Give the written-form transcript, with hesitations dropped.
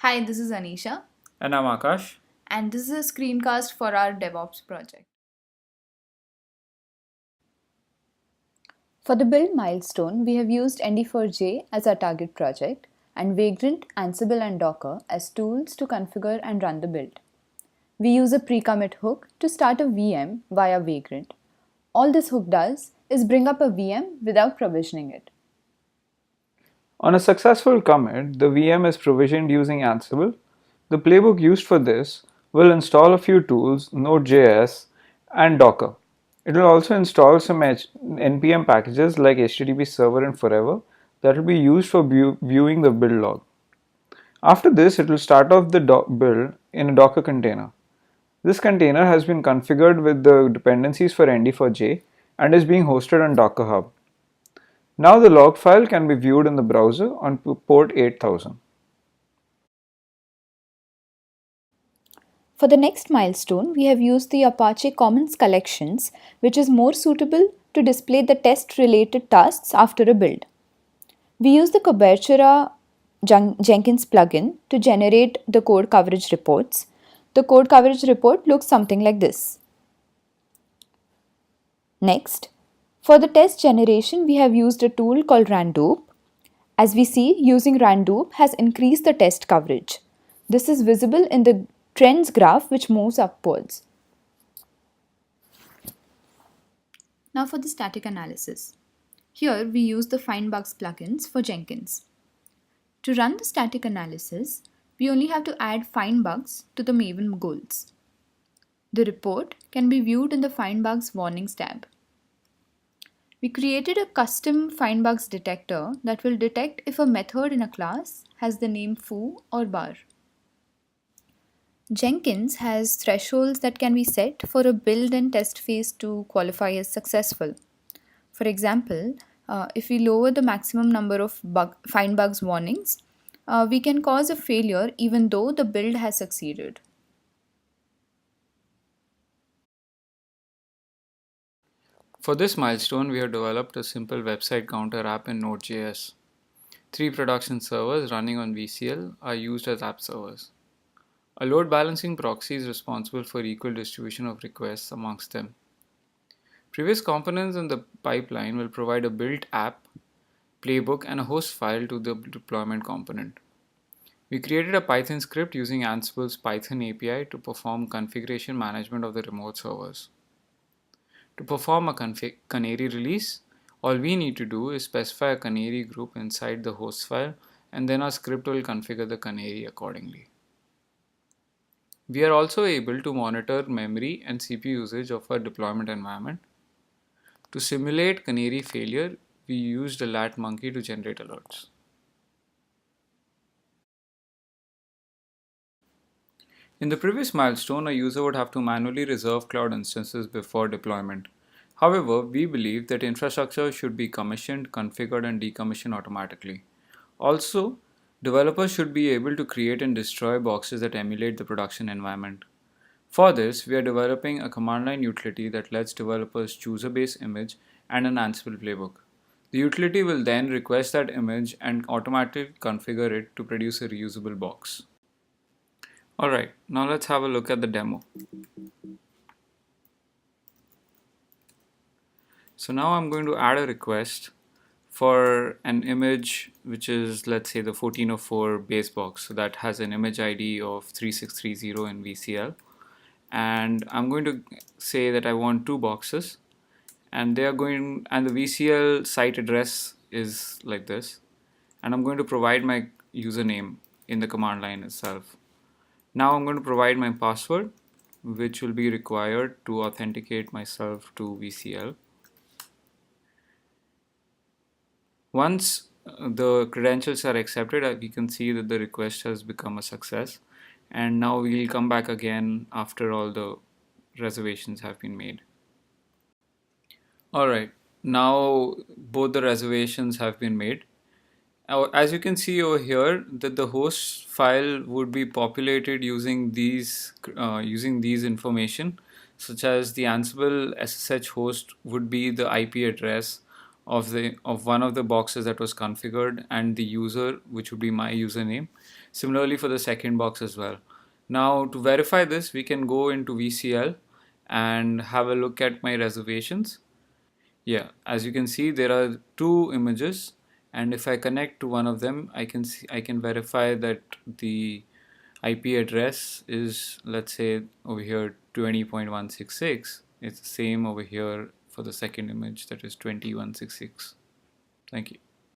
Hi, this is Anisha, And I'm Akash. and this is a screencast for our DevOps project. For the build milestone, we have used ND4J as our target project and Vagrant, Ansible, and Docker as tools to configure and run the build. We use a pre-commit hook to start a VM via Vagrant. All this hook does is bring up a VM without provisioning it. On a successful commit, the VM is provisioned using Ansible. The playbook used for this will install a few tools, Node.js, and Docker. It will also install some npm packages like HTTP Server and Forever that will be used for viewing the build log. After this, it will start off the build in a Docker container. This container has been configured with the dependencies for ND4J and is being hosted on Docker Hub. Now the log file can be viewed in the browser on port 8000. For the next milestone, we have used the Apache Commons collections, which is more suitable to display the test-related tasks after a build. We use the Cobertura Jenkins plugin to generate the code coverage reports. The code coverage report looks something like this. Next, for the test generation, we have used a tool called Randoop. As we see, using Randoop has increased the test coverage. This is visible in the trends graph which moves upwards. Now for the static analysis. Here we use the Find Bugs plugins for Jenkins. To run the static analysis, we only have to add Find Bugs to the Maven goals. The report can be viewed in the Find Bugs Warnings tab. We created a custom Find Bugs detector that will detect if a method in a class has the name foo or bar. Jenkins has thresholds that can be set for a build and test phase to qualify as successful. For example, if we lower the maximum number of find bugs warnings, we can cause a failure even though the build has succeeded. For this milestone, we have developed a simple website counter app in Node.js. 3 production servers running on VCL are used as app servers. A load balancing proxy is responsible for equal distribution of requests amongst them. Previous components in the pipeline will provide a built app, playbook, and a host file to the deployment component. We created a Python script using Ansible's Python API to perform configuration management of the remote servers. To perform a canary release, all we need to do is specify a canary group inside the host file, and then our script will configure the canary accordingly. We are also able to monitor memory and CPU usage of our deployment environment. To simulate canary failure, we used a lat monkey to generate alerts. In the previous milestone, a user would have to manually reserve cloud instances before deployment. However, we believe that infrastructure should be commissioned, configured, and decommissioned automatically. Also, developers should be able to create and destroy boxes that emulate the production environment. For this, we are developing a command line utility that lets developers choose a base image and an Ansible playbook. The utility will then request that image and automatically configure it to produce a reusable box. Alright, now let's have a look at the demo. So now I'm going to add a request for an image which is, let's say, the 1404 base box. So that has an image ID of 3630 in VCL. And I'm going to say that I want 2 boxes, and the VCL site address is like this. And I'm going to provide my username in the command line itself. Now I'm going to provide my password, which will be required to authenticate myself to VCL. Once the credentials are accepted, we can see that the request has become a success. And now we'll come back again after all the reservations have been made. Alright, now both the reservations have been made. As you can see over here, that the host file would be populated using these information, such as the Ansible SSH host would be the IP address of one of the boxes that was configured, and the user, which would be my username. Similarly for the second box as well. Now to verify this, we can go into VCL and have a look at my reservations. Yeah, as you can see, there are two images, and if I connect to one of them, I can verify that the IP address is, let's say over here 20.166. It's the same over here for the second image, that is 2166. Thank you.